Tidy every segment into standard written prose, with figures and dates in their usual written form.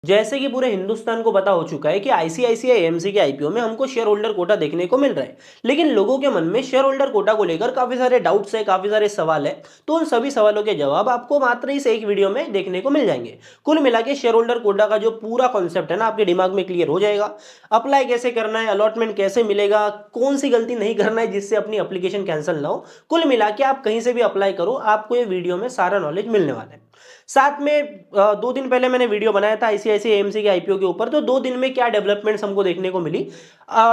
जैसे कि पूरे हिंदुस्तान को पता हो चुका है कि आईसीआईसीआई एएमसी के आईपीओ में हमको शेयर होल्डर कोटा देखने को मिल रहा है, लेकिन लोगों के मन में शेयर होल्डर कोटा को लेकर काफी सारे डाउट्स है, काफी सारे सवाल है। तो उन सभी सवालों के जवाब आपको मात्र इस एक वीडियो में देखने को मिल जाएंगे। कुल मिला के शेयर होल्डर कोटा का जो पूरा कॉन्सेप्ट है ना, आपके दिमाग में क्लियर हो जाएगा। अप्लाई कैसे करना है, अलॉटमेंट कैसे मिलेगा, कौन सी गलती नहीं करना है जिससे अपनी एप्लीकेशन कैंसिल ना हो। कुल मिला के आप कहीं से भी अप्लाई करो, आपको ये वीडियो में सारा नॉलेज मिलने वाला है। साथ में 2 दिन पहले मैंने वीडियो बनाया था आईसीआईसीआई एएमसी के आईपीओ के ऊपर, तो 2 दिन में क्या डेवलपमेंट्स हमको देखने को मिली,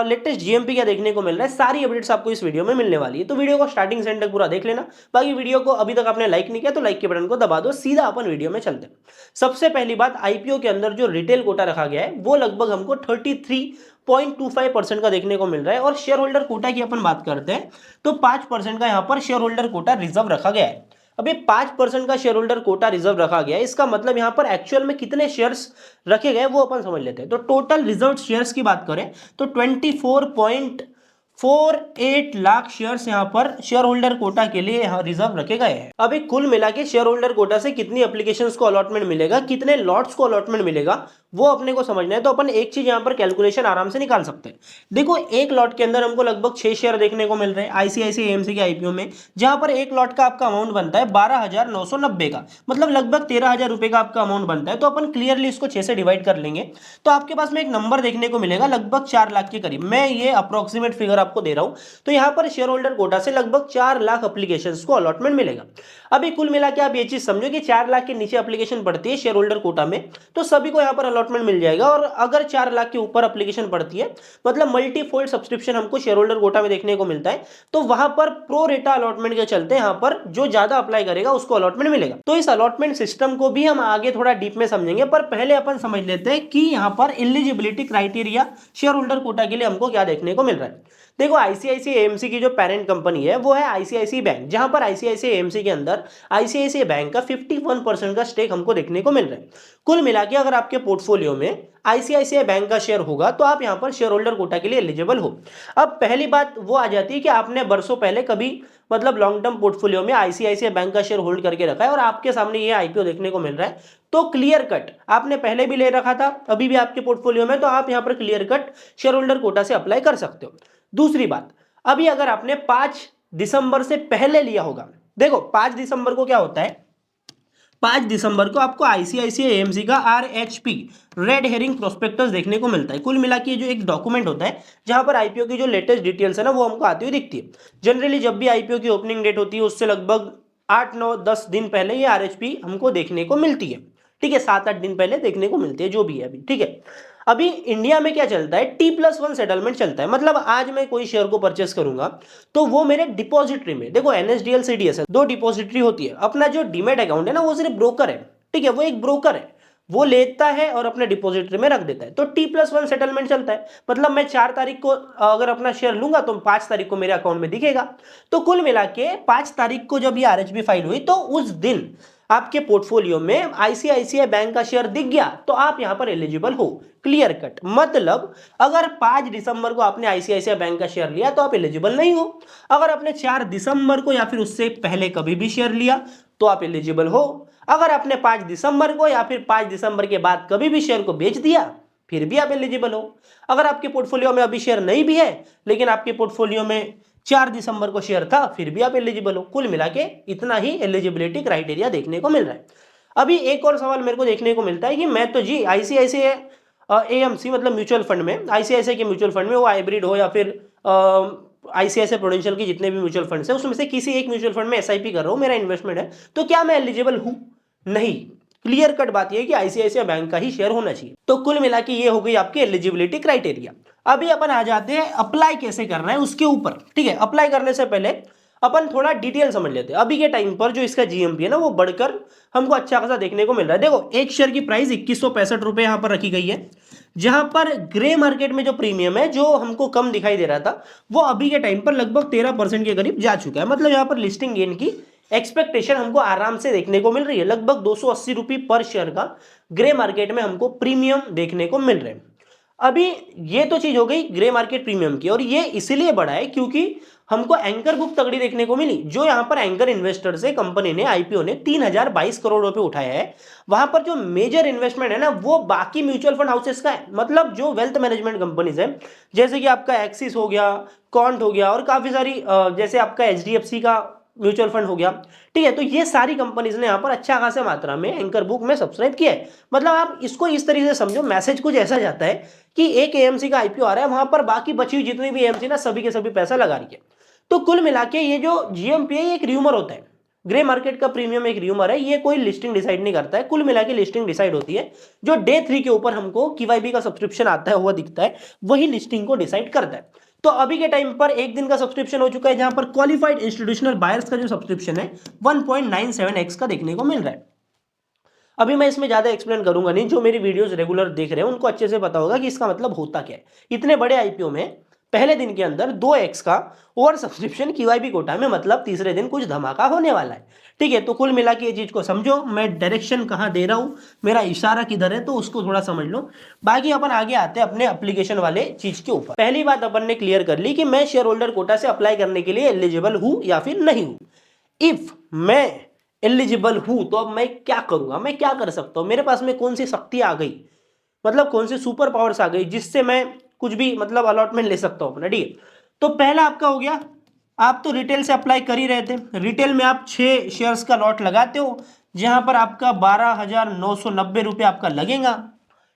लेटेस्ट जीएमपी क्या देखने को मिल रहा है, सारी अपडेट्स आपको इस वीडियो में मिलने वाली है। तो वीडियो को स्टार्टिंग से एंड तक पूरा देख लेना। बाकी वीडियो को अभी तक आपने लाइक नहीं किया तो लाइक के बटन को दबा दो, सीधा अपन वीडियो में चलते हैं। सबसे पहली बात, आईपीओ के अंदर जो रिटेल कोटा रखा गया है वो लगभग हमको 33.25% का देखने को मिल रहा है। और शेयर होल्डर कोटा की अपन बात करते हैं तो 5% का यहाँ पर शेयर होल्डर कोटा रिजर्व रखा गया है। अभी 5% का शेयर होल्डर कोटा रिजर्व रखा गया है, इसका मतलब यहां पर एक्चुअल में कितने शेयर्स रखे गए वो अपन समझ लेते हैं। तो टोटल रिजर्व शेयर्स की बात करें तो 24.48 लाख शेयर्स यहां पर शेयर होल्डर कोटा के लिए यहां रिजर्व रखे गए हैं। अभी कुल मिला के शेयर होल्डर कोटा से कितनी एप्लीकेशंस को अलॉटमेंट मिलेगा, कितने लॉट्स को अलॉटमेंट मिलेगा, वो अपने को समझना है। तो अपन एक चीज यहां पर कैलकुलेशन आराम से निकाल सकते हैं। देखो, एक लॉट के अंदर हमको लगभग 6 शेयर देखने को मिल रहे हैं आईसीआईसीआई एएमसी के आईपीओ में, जहां पर एक लॉट का आपका अमाउंट बनता है 12,990 का, मतलब लगभग 13,000 रुपए का आपका अमाउंट बनता है। तो अपन क्लियरली इसको 6 से डिवाइड कर लेंगे तो आपके पास में एक नंबर देखने को मिलेगा लगभग 4 लाख के करीब। मैं ये अप्रोक्सीमेट फिगर आपको दे रहा हूं। तो यहां पर शेयर होल्डर कोटा से लगभग 4 लाख एप्लीकेशंस को अलॉटमेंट मिलेगा। अभी कुल मिला के आप ये चीज समझो कि 4 लाख के नीचे एप्लीकेशन पड़ती है शेयर होल्डर कोटा में तो सभी को यहां पर अलॉटमेंट मिल जाएगा। और अगर 4 लाख के ऊपर एप्लीकेशन पड़ती है, मतलब मल्टीफोल्ड सब्सक्रिप्शन हमको शेयर होल्डर कोटा में देखने को मिलता है, तो वहां पर प्रो रेटा अलॉटमेंट के चलते यहां पर जो ज्यादा अप्लाई करेगा उसको अलॉटमेंट मिलेगा। तो इस अलॉटमेंट सिस्टम को भी हम आगे थोड़ा डीप में समझेंगे, पर पहले अपन समझ लेते हैं कि यहां पर eligibility criteria shareholder quota के लिए हमको क्या देखने को मिल रहा है। देखो, आईसीआईसीआई एएमसी की जो पेरेंट कंपनी है वो है आईसीआईसीआई बैंक, जहां पर आईसीआईसीआई एएमसी के अंदर आईसीआईसीआई बैंक का 51% का स्टेक हमको देखने को मिल रहा है। कुल मिला के अगर आपके पोर्टफोलियो में आईसीआईसीआई बैंक का शेयर होगा तो आप यहां पर शेयर होल्डर कोटा के लिए एलिजिबल हो। अब पहली बात वो आ जाती है कि आपने बरसों पहले कभी मतलब लॉन्ग टर्म पोर्टफोलियो में आईसीआईसीआई बैंक का शेयर होल्ड करके रखा है और आपके सामने ये आईपीओ देखने को मिल रहा है, तो क्लियर कट आपने पहले भी ले रखा था, अभी भी आपके पोर्टफोलियो में, तो आप यहां पर clear cut shareholder quota से अप्लाई कर सकते हो। दूसरी बात, अभी अगर आपने 5 दिसंबर से पहले लिया होगा, देखो 5 दिसंबर को क्या होता है, 5 दिसंबर को आपको आईसीआईसीआई एएमसी का आरएचपी रेड हेरिंग प्रोस्पेक्टस देखने को मिलता है। कुल मिला के जो एक डॉक्यूमेंट होता है जहां पर आईपीओ की जो लेटेस्ट डिटेल्स है ना वो हमको आती हुई दिखती है। जनरली जब भी आईपीओ की ओपनिंग डेट होती है उससे लगभग 8-9-10 दिन पहले ये आरएचपी हमको देखने को मिलती है। ठीक है, 7-8 दिन पहले देखने को मिलती है, जो भी है अभी। ठीक है, अभी इंडिया में क्या चलता है, T+1 सेटलमेंट चलता है। मतलब आज मैं कोई शेयर को परचेस करूंगा तो वो मेरे डिपॉजिटरी में, देखो एनएसडीएल सीडीएस है, 2 डिपॉजिटरी होती है। अपना जो डीमेट अकाउंट है ना वो सिर्फ ब्रोकर है। ठीक है, वो एक ब्रोकर है, वो लेता है और अपने डिपॉजिटरी में रख देता है। तो T+1 सेटलमेंट चलता है, मतलब मैं 4 तारीख को अगर अपना शेयर लूंगा तो 5 तारीख को मेरे अकाउंट में दिखेगा। तो कुल मिला के 5 तारीख को जब ये आरएचबी फाइल हुई तो उस दिन आपके पोर्टफोलियो में आईसीआईसीआई बैंक का शेयर दिख गया तो आप यहां पर एलिजिबल हो। क्लियर कट, मतलब अगर 5 दिसंबर को आपने आईसीआईसीआई बैंक का शेयर लिया तो आप एलिजिबल नहीं हो। अगर आपने 4 दिसंबर को या फिर उससे पहले कभी भी शेयर लिया तो आप एलिजिबल हो। अगर आपने 5 दिसंबर को या फिर 5 दिसंबर के बाद कभी भी शेयर को बेच दिया फिर भी आप एलिजिबल हो। अगर आपके पोर्टफोलियो में अभी शेयर नहीं भी है लेकिन आपके पोर्टफोलियो में 4 दिसंबर को शेयर था फिर भी आप एलिजिबल हो। कुल मिला के इतना ही एलिजिबिलिटी क्राइटेरिया देखने को मिल रहा है। अभी एक और सवाल मेरे को देखने को मिलता है कि मैं तो जी आईसीआईसीआई एएमसी मतलब म्यूचुअल फंड में, आईसीआईसीआई के म्यूचुअल फंड में, वो हाइब्रिड हो या फिर आईसीआईसीआई प्रूडेंशियल के जितने भी म्यूचुअल फंड्स हैं उसमें से किसी एक म्यूचुअल फंड में एसआईपी कर रहा हूं, मेरा इन्वेस्टमेंट है, तो क्या मैं एलिजिबल हूं? नहीं। क्लियर कट बात यह है कि आईसीआईसीआई बैंक का ही शेयर होना चाहिए। तो कुल मिला के ये हो गई आपकी एलिजिबिलिटी क्राइटेरिया। अभी अपन आ जाते हैं अप्लाई कैसे करना है उसके ऊपर। ठीक है, अप्लाई करने से पहले अपन थोड़ा डिटेल समझ लेते हैं। अभी के टाइम पर जो इसका जीएमपी है ना वो बढ़कर हमको अच्छा खासा देखने को मिल रहा है। देखो, एक शेयर की प्राइस 2165 रुपए यहां पर रखी गई है, जहां पर ग्रे मार्केट में जो प्रीमियम है जो हमको कम दिखाई दे रहा था वो अभी के टाइम पर लगभग 13% के करीब जा चुका है। मतलब यहां पर लिस्टिंग गेन की एक्सपेक्टेशन हमको आराम से देखने को मिल रही है। लगभग 280 रुपये पर शेयर का ग्रे मार्केट में हमको प्रीमियम देखने को मिल रहे हैं। अभी ये तो चीज हो गई ग्रे मार्केट प्रीमियम की, और ये इसलिए बढ़ा है क्योंकि हमको एंकर बुक तगड़ी देखने को मिली। जो यहाँ पर एंकर इन्वेस्टर से कंपनी ने आईपीओ ने 3022 करोड़ रुपए उठाया है, वहां पर जो मेजर इन्वेस्टमेंट है ना वो बाकी म्यूचुअल फंड हाउसेस का है। मतलब जो वेल्थ मैनेजमेंट कंपनीज है, जैसे कि आपका एक्सिस हो गया, कॉन्ट हो गया और काफी सारी जैसे आपका एचडीएफसी का म्यूचुअल फंड हो गया, ठीक है। तो ये सारी कंपनीज ने यहाँ पर अच्छा खासा मात्रा में एंकर बुक में सब्सक्राइब किया है। मतलब आप इसको इस तरीके से समझो, मैसेज कुछ ऐसा जाता है कि एक एएमसी का आईपीओ आ रहा है, वहां पर बाकी बची हुई जितनी भी एएमसी ना सभी के सभी पैसा लगा रही है। तो कुल मिला के ये जो जीएमपीए एक र्यूमर होता है, ग्रे मार्केट का प्रीमियम एक र्यूमर है, ये कोई लिस्टिंग डिसाइड नहीं करता है। कुल मिला के लिस्टिंग डिसाइड होती है जो डे 3 के ऊपर हमको QYB का सब्सक्रिप्शन आता है हुआ दिखता है, वही लिस्टिंग को डिसाइड करता है। तो अभी के टाइम पर एक दिन का सब्सक्रिप्शन हो चुका है, जहां पर क्वालिफाइड इंस्टीट्यूशनल बायर्स का जो सब्सक्रिप्शन है 1.97x का देखने को मिल रहा है। अभी मैं इसमें ज्यादा एक्सप्लेन करूंगा नहीं, जो मेरी वीडियोस रेगुलर देख रहे हैं उनको अच्छे से पता होगा कि इसका मतलब होता क्या है। इतने बड़े आईपीओ में पहले दिन के अंदर 2x का ओवर सब्सक्रिप्शन QYB कोटा में, मतलब तीसरे दिन कुछ धमाका होने वाला है, ठीक है। तो कुल मिला के ये चीज को समझो, मैं डायरेक्शन कहां दे रहा हूं, मेरा इशारा किधर है, तो उसको थोड़ा समझ लो। बाकी अपन आगे आते हैं अपने एप्लीकेशन वाले चीज के ऊपर। पहली बात अपन ने क्लियर कर ली कि मैं शेयर होल्डर कोटा से अप्लाई करने के लिए एलिजिबल हूं या फिर नहीं हूं। इफ मैं एलिजिबल हूं तो अब मैं क्या करूंगा, मैं क्या कर सकता हूं, मेरे पास में कौन सी शक्ति आ गई, मतलब कौन सी सुपर पावर्स आ गई जिससे मैं कुछ भी मतलब अलॉटमेंट ले सकता हूं अपना, ठीक है। तो पहला आपका हो गया, आप तो रिटेल से अप्लाई कर ही रहे थे। रिटेल में आप 6 शेयर्स का लॉट लगाते हो, जहां पर आपका 12,990 रुपये आपका लगेगा,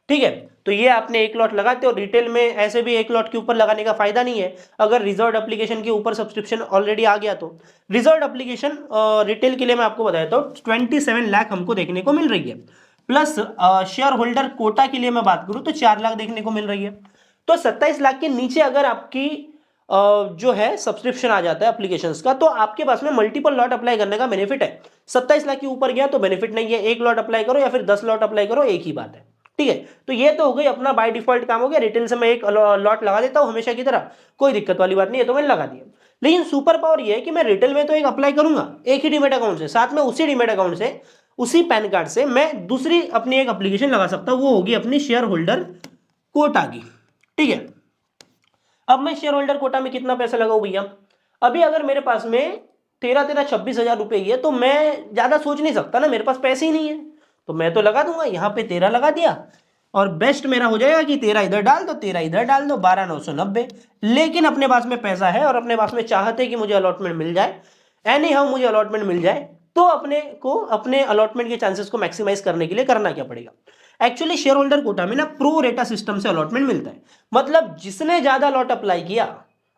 ठीक है। तो ये आपने एक लॉट लगाते हो। रिटेल में ऐसे भी एक लॉट के ऊपर लगाने का फायदा नहीं है, अगर रिजर्व एप्लीकेशन के ऊपर सब्सक्रिप्शन ऑलरेडी आ गया तो। रिजर्व एप्लीकेशन रिटेल के लिए मैं आपको बताया तो 27 लाख हमको देखने को मिल रही है, प्लस शेयर होल्डर कोटा के लिए मैं बात करूं तो 4 लाख देखने को मिल रही है। तो 27 लाख के नीचे अगर आपकी जो है सब्सक्रिप्शन आ जाता है एप्लीकेशंस का, तो आपके पास में मल्टीपल लॉट अप्लाई करने का बेनिफिट है। 27 लाख के ऊपर गया तो बेनिफिट नहीं है, एक लॉट अप्लाई करो या फिर 10 लॉट अप्लाई करो, एक ही बात है, ठीक है। तो ये तो हो गई अपना बाय डिफॉल्ट काम हो गया। रिटेल से मैं एक लॉट लगा देता हूं हमेशा की तरह, कोई दिक्कत वाली बात नहीं है, तो मैंने लगा दिया। लेकिन सुपर पावर ये है कि मैं रिटेल में तो एक अप्लाई करूंगा एक ही डीमेट अकाउंट से, साथ में उसी डीमेट अकाउंट से उसी पैन कार्ड से मैं दूसरी अपनी एक एप्लीकेशन लगा सकता हूं, वो होगी अपनी शेयर होल्डर कोटा की, ठीक है। अब मैं शेयर होल्डर कोटा में कितना पैसा लगाऊं भैया, अभी अगर मेरे पास में 26,000 रुपए ही है तो मैं ज्यादा सोच नहीं सकता ना, मेरे पास पैसे ही नहीं है, तो मैं तो लगा दूंगा यहाँ पे 13 लगा दिया, और बेस्ट मेरा हो जाएगा कि 13 इधर डाल दो 13 इधर डाल दो, 12,990। लेकिन अपने पास में पैसा है और अपने पास में चाहते कि मुझे अलॉटमेंट मिल जाए, एनी हाउ मुझे अलॉटमेंट मिल जाए, तो अपने को अपने अलॉटमेंट के चांसेस को मैक्सिमाइज करने के लिए करना क्या पड़ेगा। एक्चुअली शेयर होल्डर कोटा में ना प्रो रेटा सिस्टम से अलॉटमेंट मिलता है, मतलब जिसने ज्यादा लॉट अप्लाई किया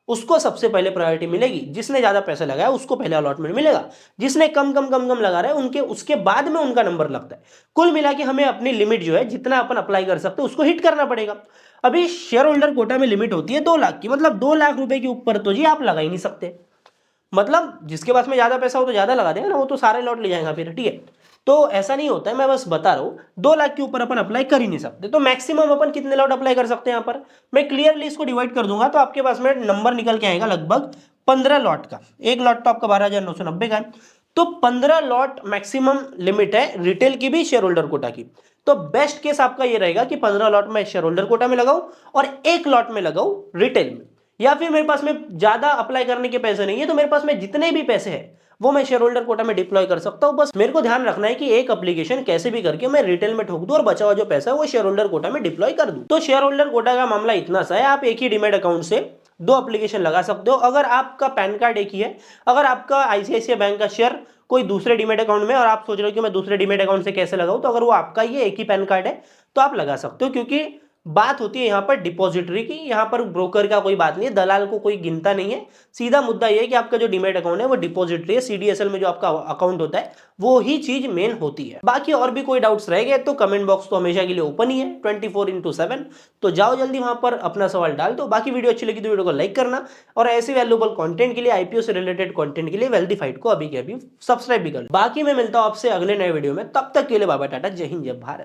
उसको सबसे पहले प्रायोरिटी मिलेगी, जिसने ज्यादा पैसा लगाया उसको पहले अलॉटमेंट मिलेगा, जिसने कम कम कम कम लगा रहा है उनके उसके बाद में उनका नंबर लगता है। कुल मिला के हमें अपनी लिमिट जो है जितना अपन अप्लाई कर सकते हैं उसको हिट करना पड़ेगा। अभी शेयर होल्डर कोटा में लिमिट होती है 2 लाख की, मतलब 2 लाख रुपए के ऊपर तो जी आप लगा ही नहीं सकते। मतलब जिसके पास में ज्यादा पैसा हो तो ज्यादा लगा देगा ना, वो तो सारे लॉट ले जाएगा फिर, ठीक है। तो ऐसा नहीं होता है, मैं बस बता रहा हूं 2 लाख के ऊपर अपन अप्लाई कर ही नहीं सकते। तो मैक्सिमम अपन कितने लॉट अप्लाई कर सकते हैं यहाँ पर, मैं क्लियरली इसको डिवाइड कर दूंगा तो आपके पास में नंबर निकल के आएगा लगभग 15 लॉट का। एक लॉट तो आपका 12,990 का है, तो 15 लॉट मैक्सिमम लिमिट है रिटेल की भी शेयर होल्डर कोटा की। तो बेस्ट केस आपका ये रहेगा कि 15 लॉट में शेयर होल्डर कोटा में लगाऊं और एक लॉट में लगाऊं रिटेल में, या फिर मेरे पास में ज्यादा अप्लाई करने के पैसे नहीं है तो मेरे पास में जितने भी पैसे हैं वो मैं शेयर होल्डर कोटा में डिप्लॉय कर सकता हूं। बस मेरे को ध्यान रखना है कि एक एप्लीकेशन कैसे भी करके मैं रिटेल में ठोक दूं और बचा हुआ जो पैसा है वो शेयर होल्डर कोटा में डिप्लॉय कर दूं। तो शेयर होल्डर कोटा का मामला इतना सा है, आप एक ही डीमैट अकाउंट से 2 एप्लीकेशन लगा सकते हो। अगर आपका पैन कार्ड एक ही है, अगर आपका आईसीआईसीआई बैंक का शेयर कोई दूसरे डीमैट अकाउंट में और आप सोच रहे हो कि मैं दूसरे डीमैट अकाउंट से कैसे लगाऊं, तो अगर वो आपका ही एक ही पैन कार्ड है तो आप लगा सकते हो, क्योंकि बात होती है यहाँ पर डिपॉजिटरी की, यहाँ पर ब्रोकर का कोई बात नहीं है, दलाल को कोई गिनता नहीं है। सीधा मुद्दा ये है कि आपका जो डीमैट अकाउंट है वो डिपॉजिटरी है, सीडीएसएल में जो आपका अकाउंट होता है वो ही चीज मेन होती है। बाकी और भी कोई डाउट्स रह गए तो कमेंट बॉक्स तो हमेशा के लिए ओपन ही है 24/7, तो जाओ जल्दी वहां पर अपना सवाल डाल दो। बाकी वीडियो अच्छी लगी तो वीडियो को लाइक करना, और ऐसे वैल्यूएबल कंटेंट के लिए, आईपीओ से रिलेटेड कंटेंट के लिए वेल्दीफाइड को अभी के अभी सब्सक्राइब भी कर लो। बाकी मैं मिलता हूं आपसे अगले नए वीडियो में, तब तक के लिए बाबा टाटा, जय हिंद जय भारत।